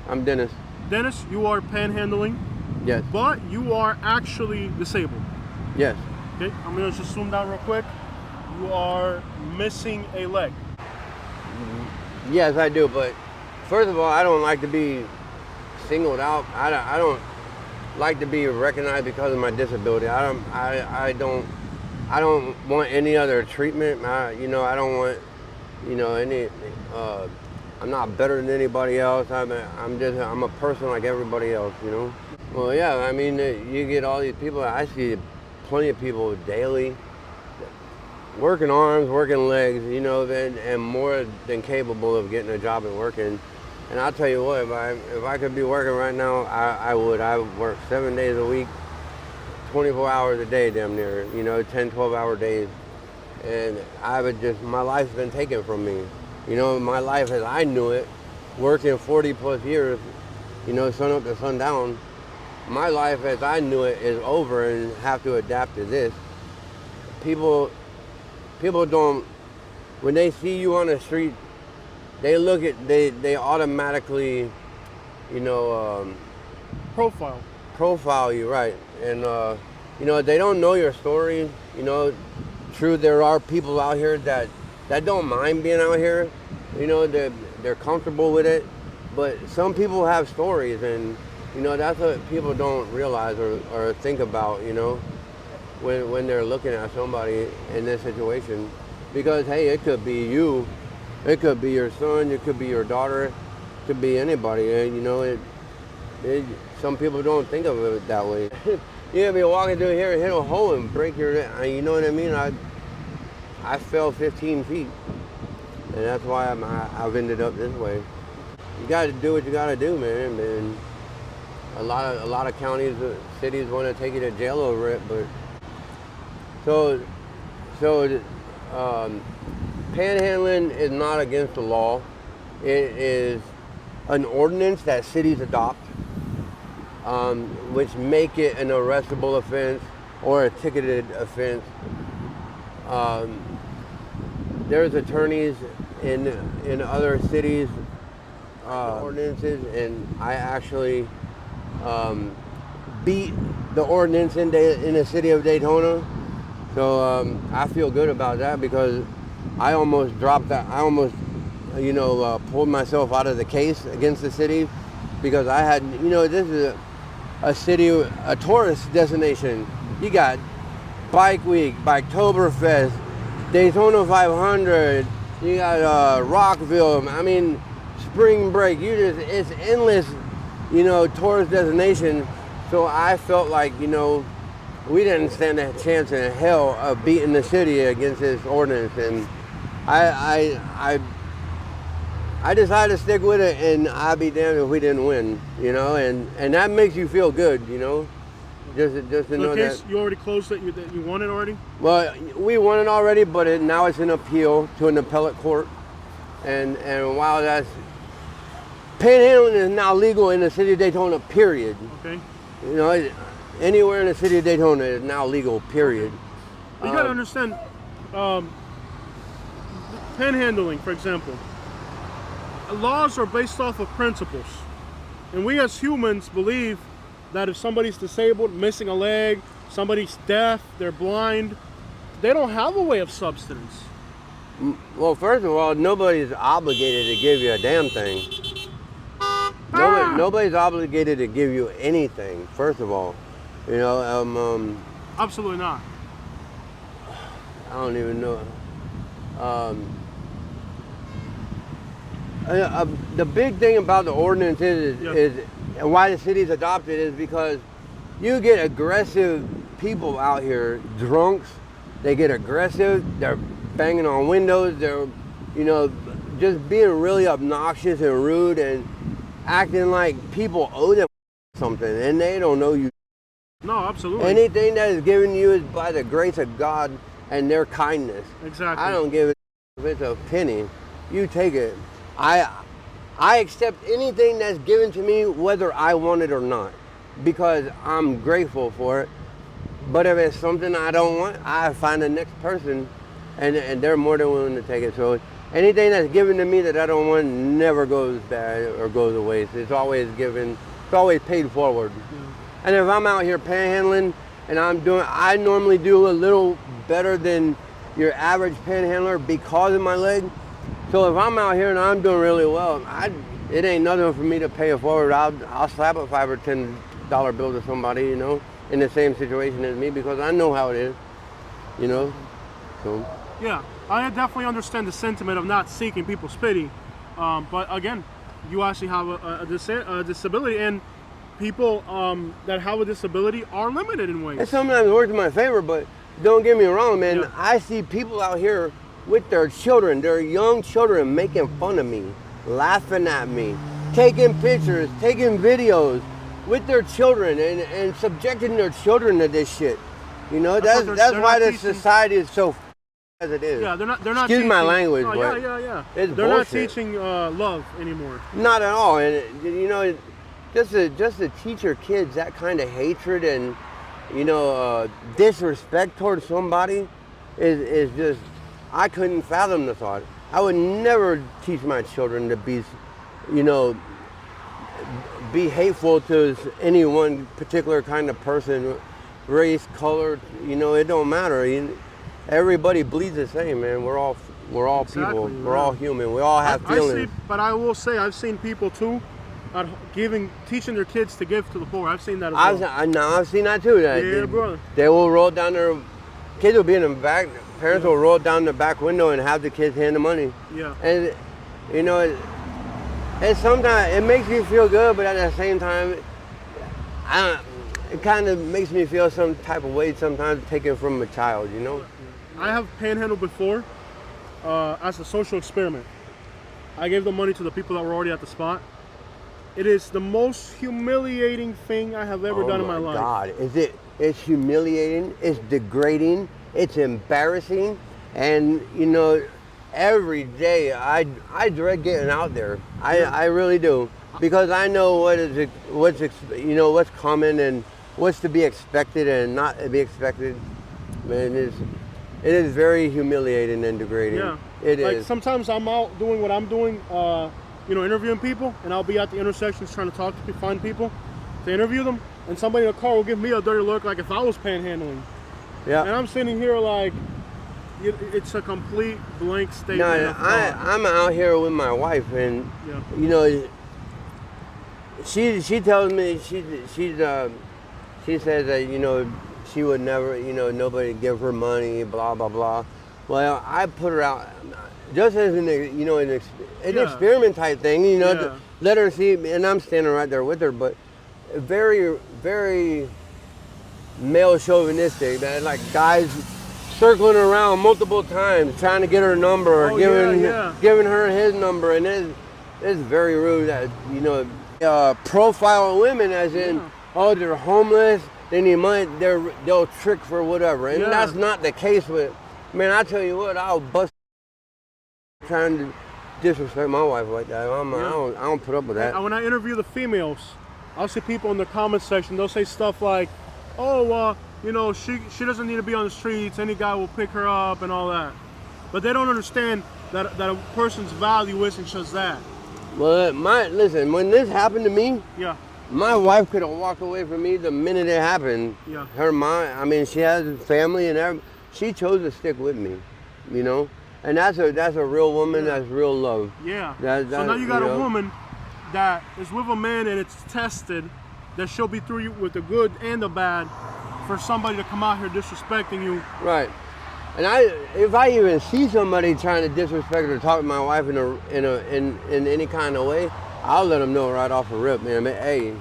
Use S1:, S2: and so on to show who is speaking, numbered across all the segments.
S1: I'm Dennis.
S2: Dennis, you are panhandling,
S1: Yes.
S2: but you are actually disabled.
S1: Yes.
S2: Okay, I'm gonna just zoom down real quick. You are missing a leg.
S1: Yes, I do. But first of all, I don't like to be singled out. I don't like to be recognized because of my disability. I don't want any other treatment. I don't want any. I'm not better than anybody else. I'm a person like everybody else. Well, yeah. I mean, you get all these people. I see plenty of people daily working arms, working legs, and more than capable of getting a job and working. And I'll tell you what, if I could be working right now, I would. I would work 7 days a week, 24 hours a day, damn near, 10, 12-hour days. And my life's been taken from me. My life as I knew it, working 40 plus years, sun up to sundown, my life as I knew it is over and have to adapt to this. People don't, when they see you on the street, they automatically, profile you, right? And, they don't know your story. True, there are people out here that don't mind being out here. They're comfortable with it. But some people have stories, and, that's what people don't realize or think about, when they're looking at somebody in this situation. Because, hey, it could be you. It could be your son. It could be your daughter. It could be anybody. And, some people don't think of it that way. You could be walking through here and hit a hole and break your, you know what I mean? I fell 15 feet. And that's why I've ended up this way. You got to do what you got to do, man. And a lot of counties, cities want to take you to jail over it, but so panhandling is not against the law. It is an ordinance that cities adopt, which make it an arrestable offense or a ticketed offense. There's attorneys in other cities ordinances, and I actually beat the ordinance in the city of Daytona. So I feel good about that because I almost dropped that. I almost, pulled myself out of the case against the city because I had, this is a city, a tourist destination. You got Bike Week, Biketoberfest, Daytona 500. You got Rockville. I mean, spring break. It's endless, tourist destination. So I felt like, we didn't stand a chance in hell of beating the city against this ordinance, and I decided to stick with it, and I'd be damned if we didn't win, and that makes you feel good, just to know that.
S2: You already closed it. You won it already.
S1: Well, we won it already, but now it's an appeal to an appellate court, and while that's panhandling is now legal in the city of Daytona. Period.
S2: Okay.
S1: Anywhere in the city of Daytona is now legal, period.
S2: You gotta understand, panhandling, for example, laws are based off of principles. And we as humans believe that if somebody's disabled, missing a leg, somebody's deaf, they're blind, they don't have a way of substance.
S1: Well, first of all, nobody's obligated to give you a damn thing. Nobody's obligated to give you anything, first of all.
S2: Absolutely not.
S1: I don't even know. The big thing about the ordinance is and why the city's adopted is because you get aggressive people out here, drunks. They get aggressive. They're banging on windows. They're, just being really obnoxious and rude and acting like people owe them something, and they don't know you.
S2: No, absolutely.
S1: Anything that is given you is by the grace of God and their kindness.
S2: Exactly.
S1: I don't give it if it's a penny. You take it. I accept anything that's given to me, whether I want it or not, because I'm grateful for it. But if it's something I don't want, I find the next person, and they're more than willing to take it. So anything that's given to me that I don't want never goes bad or goes to waste. It's always given. It's always paid forward.
S2: Yeah.
S1: And if I'm out here panhandling and I normally do a little better than your average panhandler because of my leg. So if I'm out here and I'm doing really well, it ain't nothing for me to pay it forward. I'll slap a $5 or $10 bill to somebody, you know, in the same situation as me because I know how it is, you know. So.
S2: Yeah, I definitely understand the sentiment of not seeking people's pity, but again, you actually have a disability, and people that have a disability are limited in ways.
S1: It sometimes works in my favor, but don't get me wrong, man.
S2: Yeah.
S1: I see people out here with their children, their young children, making fun of me, laughing at me, taking pictures, taking videos with their children, and subjecting their children to this shit. You know, that's why the society is so as it is.
S2: Yeah, they're not.
S1: Excuse
S2: teaching,
S1: my language,
S2: oh,
S1: but
S2: yeah.
S1: it's
S2: They're
S1: bullshit.
S2: not teaching love anymore.
S1: Not at all, and you know, just to teach your kids that kind of hatred and disrespect towards somebody is just, I couldn't fathom the thought. I would never teach my children to be, be hateful to any one particular kind of person, race, color. It don't matter. Everybody bleeds the same, man. We're all
S2: Exactly,
S1: people.
S2: yeah.
S1: We're all human. We all have feelings.
S2: But I will say, I've seen people too, teaching their kids to give to the poor. I've seen that as well.
S1: I've seen that too.
S2: Yeah, brother.
S1: They will roll down kids will be in the back. Parents will roll down the back window and have the kids hand the money.
S2: Yeah.
S1: And and sometimes it makes me feel good, but at the same time, it kind of makes me feel some type of way sometimes taken from a child.
S2: I have panhandled before as a social experiment. I gave the money to the people that were already at the spot. It is the most humiliating thing I have ever done in my life.
S1: Oh my God, it's humiliating, it's degrading, it's embarrassing, and every day I dread getting out there. I really do, because I know what's coming and what's to be expected and not to be expected. Man, it is very humiliating and degrading.
S2: Yeah.
S1: It
S2: like
S1: is.
S2: Sometimes I'm out doing what I'm doing, interviewing people, and I'll be at the intersections trying to find people to interview them, and somebody in a car will give me a dirty look like if I was panhandling.
S1: Yeah.
S2: And I'm sitting here like, it's a complete blank statement.
S1: No, I'm out here with my wife, and she tells me she says that she would never nobody give her money, blah blah blah. Well, I put her out just as an experiment type thing, to let her see, and I'm standing right there with her, but very very male chauvinistic, that like guys circling around multiple times trying to get her number, or giving her his number, and it's very rude that profile women as in they're homeless, they need money, they'll trick for whatever, and that's not the case with. Man, I tell you what, I'll bust trying to disrespect my wife like that. I don't put up with that.
S2: When I interview the females, I'll see people in the comment section, they'll say stuff like, oh, she doesn't need to be on the streets, any guy will pick her up and all that. But they don't understand that a person's value isn't just that.
S1: Well, listen, when this happened to me, my wife could have walked away from me the minute it happened.
S2: Yeah.
S1: Her mom, she has a family and everything. She chose to stick with me, and that's a real woman. That's real love.
S2: Yeah. So now you got a woman that is with a man, and it's tested that she'll be through you with the good and the bad for somebody to come out here disrespecting you.
S1: Right. And if I even see somebody trying to disrespect or talk to my wife in any kind of way, I'll let them know right off the rip, man. Hey,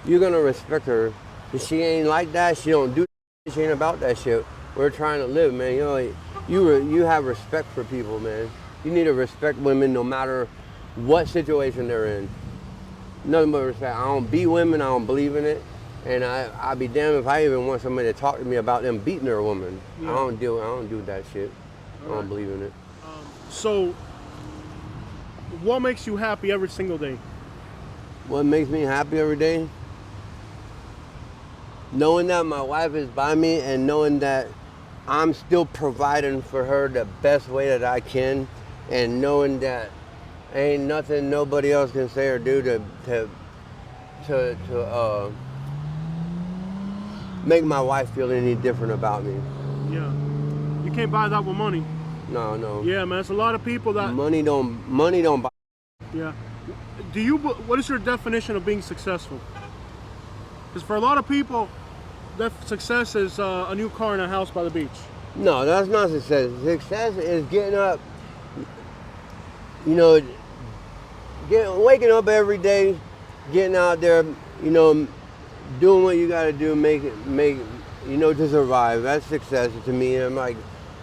S1: you're gonna respect her. If she ain't like that, she don't do that, she ain't about that shit. We're trying to live, man. You have respect for people, man. You need to respect women no matter what situation they're in. Nothing but respect. I don't beat women, I don't believe in it. And I'd be damned if I even want somebody to talk to me about them beating their woman. Yeah. I don't do that shit. I don't believe in it.
S2: So, what makes you happy every single day?
S1: What makes me happy every day? Knowing that my wife is by me and knowing that I'm still providing for her the best way that I can, and knowing that ain't nothing nobody else can say or do to make my wife feel any different about me.
S2: Yeah. You can't buy that with money.
S1: No.
S2: Yeah, man. It's a lot of people that.
S1: Money don't buy.
S2: Yeah. What is your definition of being successful? Because for a lot of people, that success is a new car and a house by the beach.
S1: No, that's not success. Success is getting up, you know, waking up every day, getting out there, you know, doing what you got to do, make you know, to survive. That's success to me. I'm like,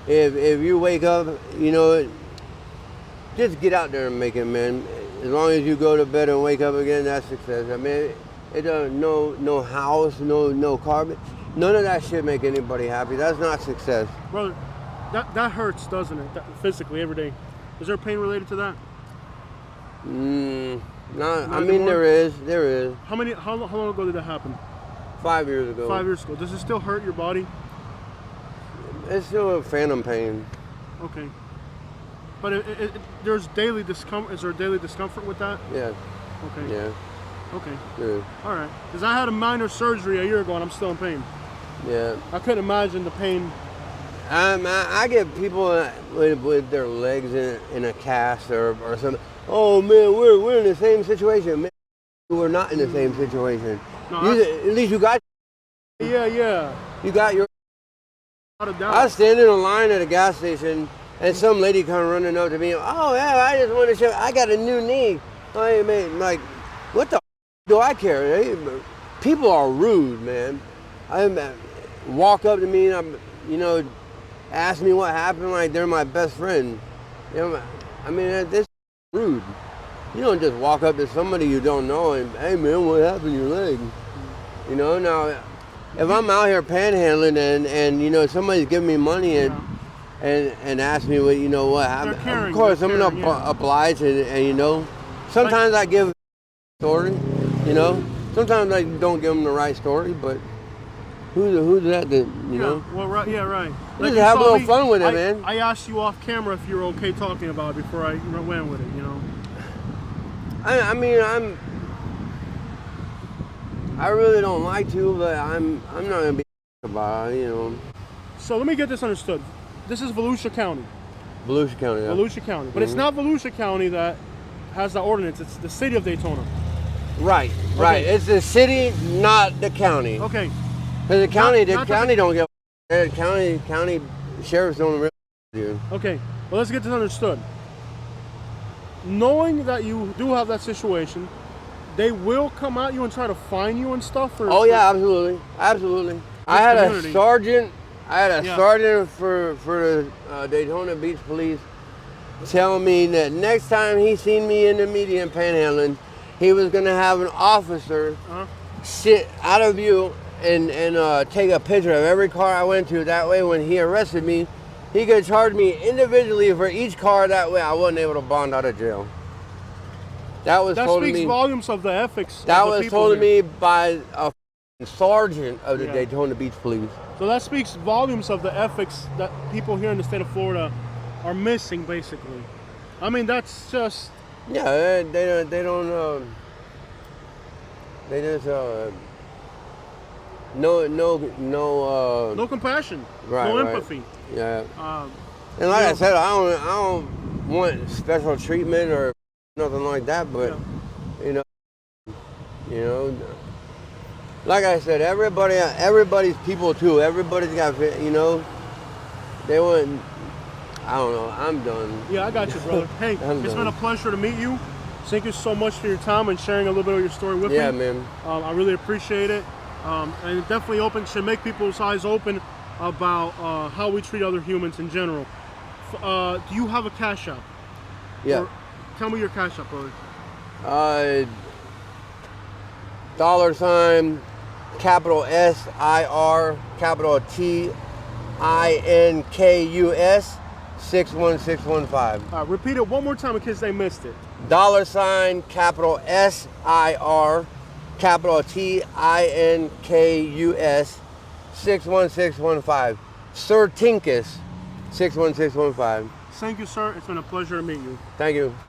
S1: if you wake up, you know, just get out there and make it, man. As long as you go to bed and wake up again, that's success. I mean, it doesn't no house, no car, none of that shit make anybody happy. That's not success.
S2: Brother, that hurts, doesn't it? Physically every day. Is there pain related to that?
S1: Not I mean, there is.
S2: How long ago did that happen?
S1: 5 years ago.
S2: 5 years ago. Does it still hurt your body?
S1: It's still a phantom pain.
S2: Okay. But there's daily discomfort. Is there daily discomfort with that?
S1: Yeah.
S2: Okay.
S1: Yeah.
S2: Okay.
S1: Yeah.
S2: All right. Because I had a minor surgery a year ago and I'm still in pain.
S1: Yeah.
S2: I couldn't imagine the pain.
S1: I get people with their legs in a cast or something. Oh man, we're in the same situation. Man, we're not in the same situation.
S2: No,
S1: At least you got.
S2: Yeah.
S1: You got your.
S2: Without a doubt.
S1: I was standing in line at a gas station, and some lady come running up to me. Oh yeah, I just want to show. I got a new knee. I mean, like, what the do I care? People are rude, man. Walk up to me, and you know, ask me what happened. Like they're my best friend. You know, I mean, this is rude. You don't just walk up to somebody you don't know and, hey man, what happened to your leg? You know, now if I'm out here panhandling and you know somebody's giving me money and ask me what what happened,
S2: caring,
S1: of course I'm
S2: caring,
S1: gonna oblige and you know sometimes I give a story, you know, sometimes I don't give them the right story, but who's that you know?
S2: Well, right. Yeah, right.
S1: Just have a little fun with it, man.
S2: I asked you off camera if you were okay talking about it before I went with it. You know.
S1: I mean, I really don't like to, but I'm not gonna be about it, you know.
S2: So let me get this understood. This is Volusia County.
S1: Volusia County, yeah.
S2: Volusia County, but it's not Volusia County that has the ordinance. It's the city of Daytona.
S1: Right. It's the city, not the county.
S2: Okay.
S1: Because the county don't give. County sheriffs don't really do.
S2: Okay. Well, let's get this understood. Knowing that you do have that situation, they will come at you and try to fine you and stuff.
S1: Oh yeah, absolutely. I had a sergeant for the Daytona Beach Police tell me that next time he seen me in the media in panhandling, he was gonna have an officer sit out of view and take a picture of every car I went to. That way, when he arrested me, he could charge me individually for each car. That way, I wasn't able to bond out of jail. That
S2: speaks volumes of the ethics.
S1: That was told to me by a sergeant of the Daytona Beach Police.
S2: So that speaks volumes of the ethics that people here in the state of Florida are missing, basically. I mean, that's just.
S1: Yeah, they just no
S2: compassion,
S1: right,
S2: no empathy.
S1: Yeah. And like I said, I don't want special treatment or nothing like that, but you know, like I said, everybody's people too. Everybody's got, you know, they want. I don't know. I'm done.
S2: Yeah, I got you, brother. Hey, it's been a pleasure to meet you. Thank you so much for your time and sharing a little bit of your story with me.
S1: Yeah, man.
S2: I really appreciate it. And it definitely should make people's eyes open about how we treat other humans in general. Do you have a Cash App?
S1: Yeah.
S2: Tell me your Cash App, brother.
S1: $, capital SIR, capital TINKUS, 61615.
S2: Repeat it one more time in case they missed it.
S1: $, capital SIR, capital TINKUS, 61615. Sir Tinkus, 61615.
S2: Thank you, sir. It's been a pleasure to meet you.
S1: Thank you.